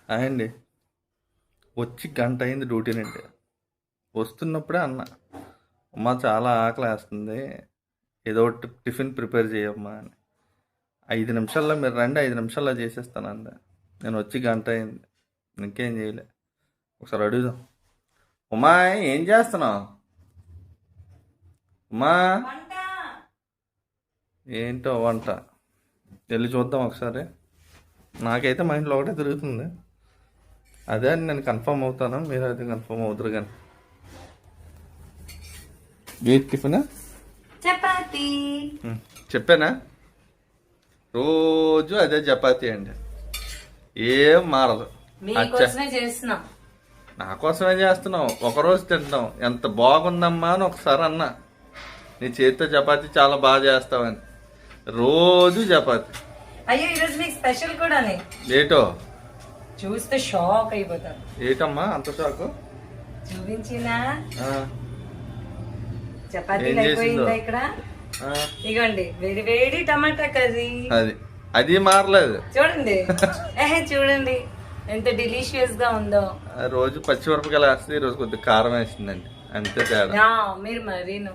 అండి వచ్చి గంట అయింది డ్యూటీ నుండి. వస్తున్నప్పుడే అన్న, అమ్మ చాలా ఆకలి వేస్తుంది, ఏదో ఒకటి టిఫిన్ ప్రిపేర్ చేయమ్మా అని. 5 నిమిషాల్లో మీరు రండి, 5 నిమిషాల్లో చేసేస్తాను అంది. నేను వచ్చి గంట అయింది, ఇంకేం చేయలే. ఒకసారి అడుగుదాం. ఉమా ఏం చేస్తున్నావు? ఉమా ఏంటో వంట, వెళ్ళి చూద్దాం ఒకసారి. నాకైతే మైండ్లో ఒకటే తిరుగుతుంది, అదే అని నేను కన్ఫర్మ్ అవుతాను, మీరు అయితే కన్ఫర్మ్ అవుతారు. కానీ వీట్ టిఫిన్ చపాతి చెప్పానా? రోజు అదే చపాతీ అండి, ఏం మారదు. మీకోసమే చేస్తున్నాం. నా కోసమే చేస్తున్నావు, ఒకరోజు తింటాం. ఎంత బాగుందమ్మా అని ఒకసారి అన్నా, నీ చేతితో చపాతీ చాలా బాగా చేస్తావని. రోజు చపాతీ. అయ్యో ఈరోజు మీకు స్పెషల్ కూడానే. ఏటో చూస్తే షాక్ అయిపోతారు. ఏటమ్మా అంత షాకు? చూపించినా ఆ, చపాతీలు ఏం చేసిందో? అయిపోయిందా ఇక్కడ? ఆ, ఇగోండి వేడి వేడి టమాటా కర్రీ. అది మారలేదు. చూడండి చూడండి ఎంత డిలీషియస్ గా ఉందో. రోజు పచ్చిమిరపకాయలు వేస్తే ఈరోజు కొద్దిగా కారం వేసిందండి, అంతే తేడా. మీరు మరీను